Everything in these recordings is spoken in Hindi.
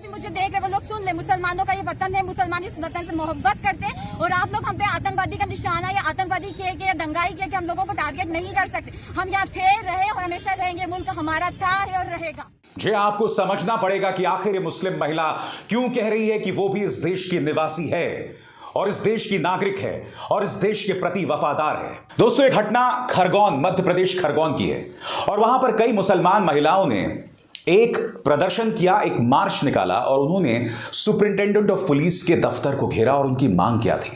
भी मुझे देख रहे वो लोग सुन ले, मुसलमानों का ये वतन है, मुसलमान इस वतन से मोहब्बत करते हैं और आप लोग हम पे आतंकवादी का निशाना या आतंकवादी के या दंगाई के हम लोगों को टारगेट नहीं कर सकते। हम यहाँ थे, रहे और हमेशा रहेंगे। मुल्क हमारा था है और रहेगा। जी, आपको समझना पड़ेगा कि आखिर ये मुस्लिम महिला क्यों कह रही है कि वो भी इस देश की निवासी है और इस देश की नागरिक है और इस देश के प्रति वफादार है। दोस्तों, एक घटना खरगोन, मध्य प्रदेश खरगोन की है और वहां पर कई मुसलमान महिलाओं ने एक प्रदर्शन किया, एक मार्च निकाला और उन्होंने सुपरिंटेंडेंट ऑफ पुलिस के दफ्तर को घेरा और उनकी मांग क्या थी।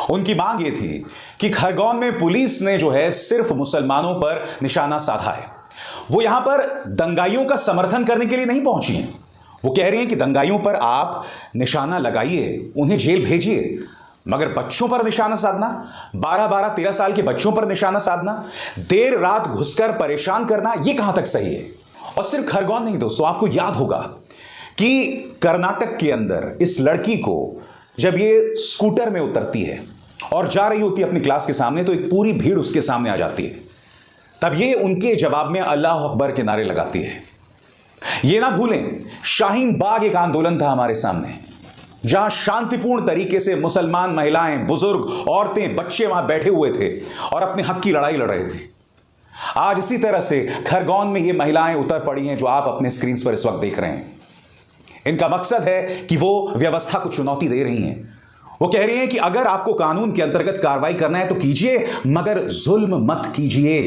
उनकी मांग ये थी कि खरगोन में पुलिस ने जो है सिर्फ मुसलमानों पर निशाना साधा है। वो यहां पर दंगाइयों का समर्थन करने के लिए नहीं पहुंची हैं। वो कह रही हैं कि दंगाइयों पर आप निशाना लगाइए, उन्हें जेल भेजिए, मगर बच्चों पर निशाना साधना, 12-12, 13 साल के बच्चों पर निशाना साधना, देर रात घुसकर परेशान करना, यह कहां तक सही है। और सिर्फ खरगोन नहीं दोस्तों, आपको याद होगा कि कर्नाटक के अंदर इस लड़की को जब ये स्कूटर में उतरती है और जा रही होती है अपनी क्लास के सामने, तो एक पूरी भीड़ उसके सामने आ जाती है। तब ये उनके जवाब में अल्लाह अकबर के नारे लगाती है। ये ना भूलें, शाहीन बाग एक आंदोलन था हमारे सामने, जहां शांतिपूर्ण तरीके से मुसलमान महिलाएं, बुजुर्ग, औरतें, बच्चे वहां बैठे हुए थे और अपने हक की लड़ाई लड़ रहे थे। आज इसी तरह से खरगोन में ये महिलाएं उतर पड़ी हैं जो आप अपने स्क्रीन पर इस वक्त देख रहे हैं। इनका मकसद है कि वो व्यवस्था को चुनौती दे रही हैं। वो कह रही हैं कि अगर आपको कानून के अंतर्गत कार्रवाई करना है तो कीजिए, मगर जुल्म मत कीजिए।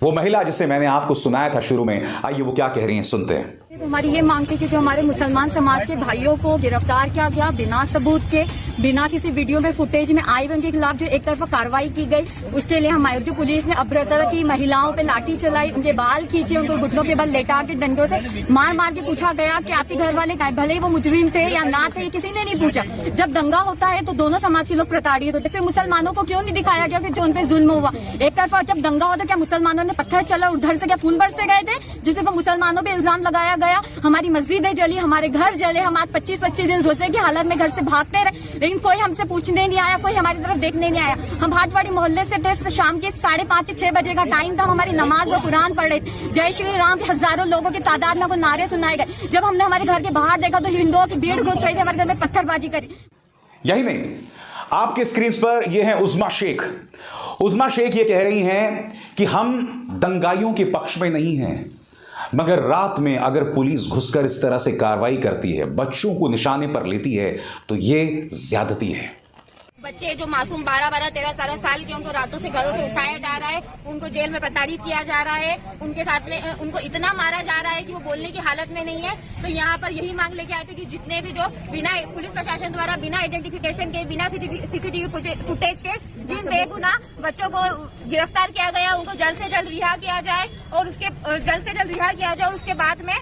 वो महिला जिसे मैंने आपको सुनाया था शुरू में, आइए वो क्या कह रही हैं, सुनते हैं। तो हमारी ये मांग थी कि जो हमारे मुसलमान समाज के भाइयों को गिरफ्तार किया गया बिना सबूत के, बिना किसी वीडियो में फुटेज में आए, उनके खिलाफ जो एक तरफा कार्रवाई की गई, उसके लिए हमारे जो पुलिस ने अभद्रता की, महिलाओं पे लाठी चलाई, उनके बाल खींचे, उनको घुटनों के बल लेटा के डंडों से मार मार के पूछा गया कि आपके घर वाले भले ही वो मुजरिम थे या ना थे, किसी ने नहीं पूछा। जब दंगा होता है तो दोनों समाज के लोग प्रताड़ित होते, फिर मुसलमानों को क्यों नहीं दिखाया गया कि जो उन पर जुल्म हुआ। एक तरफा जब दंगा होता, क्या मुसलमानों ने पत्थर चला, उधर से क्या फूल बरसे गए थे, जिससे मुसलमानों पे इल्जाम लगाया गया। हमारी मस्जिदें जली, हमारे घर जले, हम आज 25-25 दिन रोजे की हालत में घर से भागते रहे, लेकिन कोई हमसे पूछने नहीं आया, कोई हमारी तरफ देखने नहीं आया। हम भाटवाड़ी मोहल्ले से थे, शाम के 5:30 से 6 बजे का टाइम था, हमारी नमाज और कुरान पढ़ रहे थे। जय श्री राम के हजारों लोगों की तादाद में वो नारे सुनाए गए। जब हमने हमारे घर के बाहर देखा तो हिंदुओं की भीड़ घुस रही थी, हमारे घर में पत्थरबाजी करी। यही नहीं, आपके स्क्रीन पर यह है उज़्मा शेख। उज़्मा शेख ये कह रही हैं कि हम दंगाइयों के पक्ष में नहीं हैं, मगर रात में अगर पुलिस घुसकर इस तरह से कार्रवाई करती है, बच्चों को निशाने पर लेती है, तो ये ज्यादती है। बच्चे जो मासूम 12-12, 13-13 साल के, उनको रातों से घरों से उठाया जा रहा है, उनको जेल में प्रताड़ित किया जा रहा है, उनके साथ में उनको इतना मारा जा रहा है कि वो बोलने की हालत में नहीं है। तो यहाँ पर यही मांग लेके आए थे कि जितने भी जो बिना पुलिस प्रशासन द्वारा बिना आइडेंटिफिकेशन के, बिना सीसीटीवी फुटेज के जिन बेगुनाह बच्चों को गिरफ्तार किया गया, उनको जल्द से जल्द रिहा किया जाए और उसके बाद में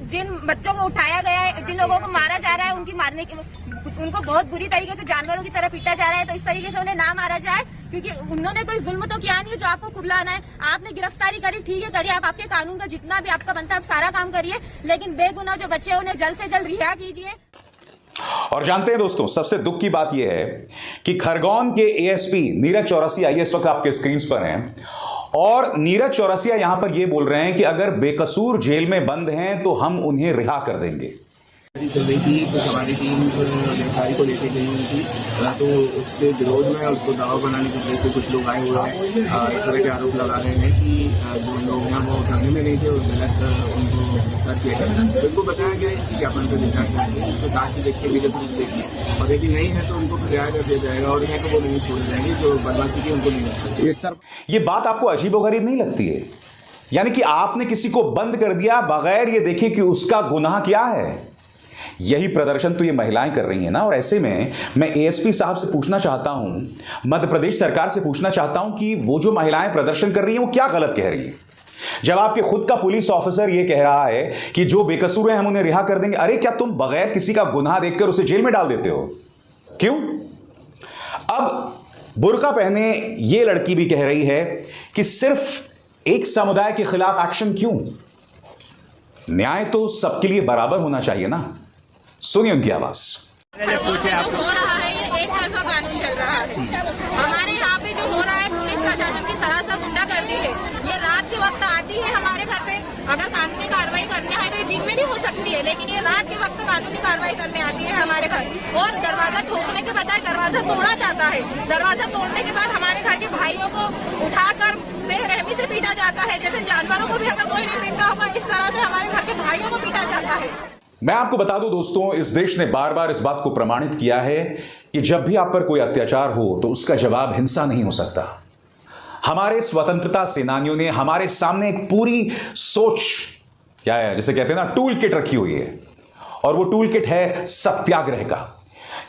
जिन बच्चों को उठाया गया है, जिन लोगों को मारा जा रहा है, उनको बहुत बुरी तरीके से जानवरों की तरह पीटा जा रहा है, तो इस तरीके से उन्हें ना मारा जाए, क्योंकि उन्होंने कोई जुल्म तो किया नहीं है जो आपको कुबलाना है। आपने गिरफ्तारी करी, ठीक है, करिए, आप आपके कानून का जितना भी आपका बनता है आप सारा काम करिए, लेकिन बेगुनाह जो बच्चे हैं उन्हें जल्द से जल्द रिहा कीजिए। और जानते हैं दोस्तों, सबसे दुख की बात यह है कि खरगोन के एएसपी नीरज चौरसिया इस वक्त आपके स्क्रीन पर हैं और नीरज चौरसिया यहां पर यह बोल रहे हैं कि अगर बेकसूर जेल में बंद हैं तो हम उन्हें रिहा कर देंगे। चल रही थी, कुछ हमारी टीम गिरफ्तारी को लेके गई हुई थी, तो उसके विरोध में उसको दबाव बनाने की वजह से कुछ लोग आए हुए हैं, इस तरह के आरोप लगा रहे हैं कि जो लोग हैं वो धरने में नहीं थे और गलत उनको गिरफ्तार किया गया। तो उनको बताया गया है कि ज्ञापन पर विचार करेंगे, उसको साक्ष्य देख के वीडियो प्रूफ देखिए, और यदि नहीं है तो उनको फिर रिहा कर दिया जाएगा और उन्हें तो वो नहीं छोड़ जाएंगे, जो बदमाशी की उनको नहीं मिल सकती। ये बात आपको अजीबोगरीब नहीं लगती है? यानी कि आपने किसी को बंद कर दिया बगैर ये देखे कि उसका गुनाह क्या है। यही प्रदर्शन तो ये महिलाएं कर रही हैं ना। और ऐसे में मैं एएसपी साहब से पूछना चाहता हूं, मध्य प्रदेश सरकार से पूछना चाहता हूं कि वो जो महिलाएं प्रदर्शन कर रही हैं वो क्या गलत कह रही हैं, जब आपके खुद का पुलिस ऑफिसर ये कह रहा है कि जो बेकसूर है हम उन्हें रिहा कर देंगे। अरे क्या तुम बगैर किसी का गुनाह देखकर उसे जेल में डाल देते हो? क्यों? अब बुर्का पहने ये लड़की भी कह रही है कि सिर्फ एक समुदाय के खिलाफ एक्शन क्यों? न्याय तो सबके लिए बराबर होना चाहिए ना। सुनिए उनकी आवाज। हो रहा है, ये एक तरफा कानून चल रहा है। हमारे यहाँ पे जो हो रहा है, पुलिस प्रशासन की सरासर ज्यादा गुंडागर्दी है। ये रात के वक्त आती है हमारे घर पे, अगर कानूनी कार्रवाई करने आए तो ये दिन में भी हो सकती है, लेकिन ये रात के वक्त कानूनी कार्रवाई करने आती है हमारे घर और दरवाजा ठोकने के बजाय दरवाजा तोड़ा जाता है। दरवाजा तोड़ने के बाद हमारे घर के भाइयों को उठाकर बेरहमी से पीटा जाता है, जैसे जानवरों को भी अगर कोई नहीं पीटता होगा इस तरह से हमारे घर के भाइयों को पीटा जाता है। मैं आपको बता दूं दोस्तों, इस देश ने बार बार इस बात को प्रमाणित किया है कि जब भी आप पर कोई अत्याचार हो तो उसका जवाब हिंसा नहीं हो सकता। हमारे स्वतंत्रता सेनानियों ने हमारे सामने एक पूरी सोच, क्या है जिसे कहते हैं ना, टूल किट रखी हुई है, और वो टूल किट है सत्याग्रह का।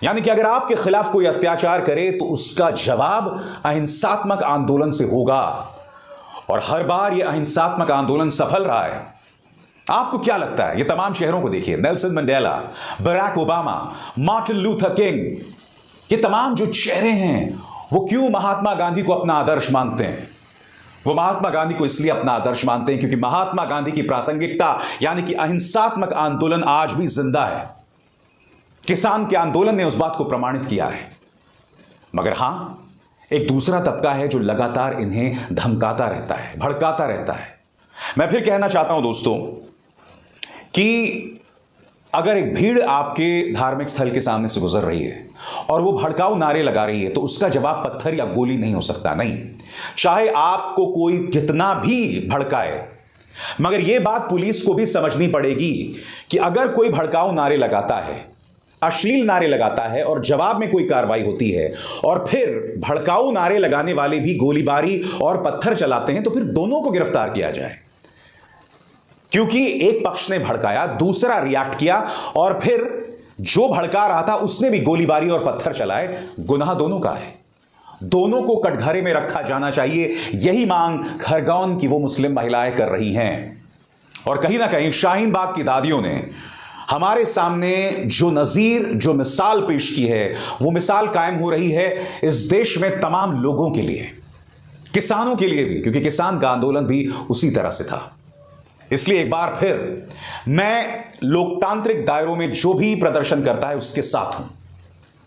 यानी कि अगर आपके खिलाफ कोई अत्याचार करे तो उसका जवाब अहिंसात्मक आंदोलन से होगा, और हर बार यह अहिंसात्मक आंदोलन सफल रहा है। आपको क्या लगता है? ये तमाम चेहरों को देखिए, Nelson Mandela, Barack Obama, Martin Luther King, ये तमाम जो चेहरे हैं वो क्यों महात्मा गांधी को अपना आदर्श मानते हैं? वो महात्मा गांधी को इसलिए अपना आदर्श मानते हैं क्योंकि महात्मा गांधी की प्रासंगिकता यानी कि अहिंसात्मक आंदोलन आज भी जिंदा है। किसान के आंदोलन ने उस बात को प्रमाणित किया है। मगर हां, एक दूसरा तबका है जो लगातार इन्हें धमकाता रहता है, भड़काता रहता है। मैं फिर कहना चाहता हूं दोस्तों कि अगर एक भीड़ आपके धार्मिक स्थल के सामने से गुजर रही है और वो भड़काऊ नारे लगा रही है तो उसका जवाब पत्थर या गोली नहीं हो सकता। नहीं, चाहे आपको कोई जितना भी भड़काए, मगर यह बात पुलिस को भी समझनी पड़ेगी कि अगर कोई भड़काऊ नारे लगाता है, अश्लील नारे लगाता है और जवाब में कोई कार्रवाई होती है और फिर भड़काऊ नारे लगाने वाले भी गोलीबारी और पत्थर चलाते हैं तो फिर दोनों को गिरफ्तार किया जाए, क्योंकि एक पक्ष ने भड़काया, दूसरा रिएक्ट किया और फिर जो भड़का रहा था उसने भी गोलीबारी और पत्थर चलाए। गुनाह दोनों का है, दोनों को कटघरे में रखा जाना चाहिए। यही मांग खरगोन की वो मुस्लिम महिलाएं कर रही हैं। और कहीं ना कहीं शाहीन बाग की दादियों ने हमारे सामने जो नजीर, जो मिसाल पेश की है, वो मिसाल कायम हो रही है इस देश में तमाम लोगों के लिए, किसानों के लिए भी, क्योंकि किसान का आंदोलन भी उसी तरह से था। इसलिए एक बार फिर मैं लोकतांत्रिक दायरों में जो भी प्रदर्शन करता है उसके साथ हूं,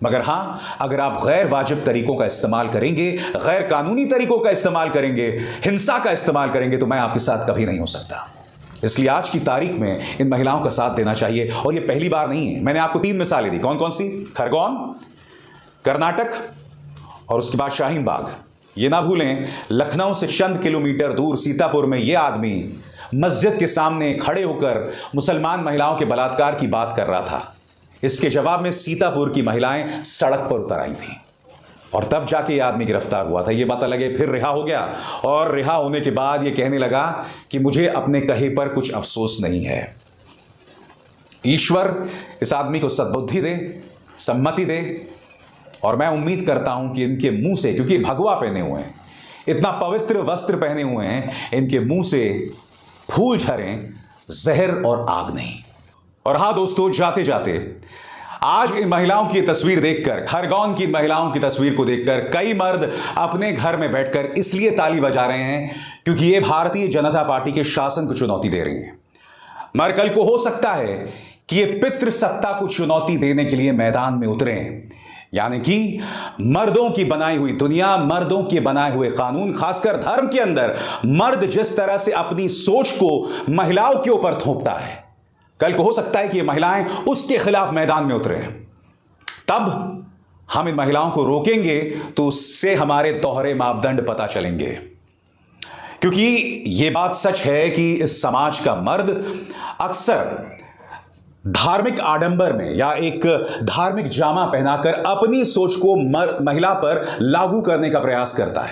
मगर हां, अगर आप गैर वाजिब तरीकों का इस्तेमाल करेंगे, गैर कानूनी तरीकों का इस्तेमाल करेंगे, हिंसा का इस्तेमाल करेंगे तो मैं आपके साथ कभी नहीं हो सकता। इसलिए आज की तारीख में इन महिलाओं का साथ देना चाहिए। और यह पहली बार नहीं है। मैंने आपको 3 मिसालें दी। कौन कौन सी? खरगोन, कर्नाटक और उसके बाद शाहीन बाग। ये ना भूलें, लखनऊ से चंद किलोमीटर दूर सीतापुर में यह आदमी मस्जिद के सामने खड़े होकर मुसलमान महिलाओं के बलात्कार की बात कर रहा था। इसके जवाब में सीतापुर की महिलाएं सड़क पर उतर आई थीं और तब जाके यह आदमी गिरफ्तार हुआ था। यह पता लगे फिर रिहा हो गया और रिहा होने के बाद यह कहने लगा कि मुझे अपने कहे पर कुछ अफसोस नहीं है। ईश्वर इस आदमी को सद्बुद्धि दे, सम्मति दे, और मैं उम्मीद करता हूं कि इनके मुंह से, क्योंकि भगवा पहने हुए हैं, इतना पवित्र वस्त्र पहने हुए हैं, इनके मुंह से फूल झरें, जहर और आग नहीं। और हां दोस्तों, जाते जाते आज इन महिलाओं की तस्वीर देखकर, खरगोन की महिलाओं की तस्वीर को देखकर कई मर्द अपने घर में बैठकर इसलिए ताली बजा रहे हैं क्योंकि ये भारतीय जनता पार्टी के शासन को चुनौती दे रही हैं। मगर कल को हो सकता है कि ये पितृ सत्ता को चुनौती देने के लिए मैदान में उतरे, यानी कि मर्दों की बनाई हुई दुनिया, मर्दों के बनाए हुए कानून, खासकर धर्म के अंदर मर्द जिस तरह से अपनी सोच को महिलाओं के ऊपर थोपता है, कल को हो सकता है कि ये महिलाएं उसके खिलाफ मैदान में उतरे। तब हम इन महिलाओं को रोकेंगे तो उससे हमारे दोहरे मापदंड पता चलेंगे। क्योंकि यह बात सच है कि इस समाज का मर्द अक्सर धार्मिक आडंबर में या एक धार्मिक जामा पहनाकर अपनी सोच को महिला पर लागू करने का प्रयास करता है।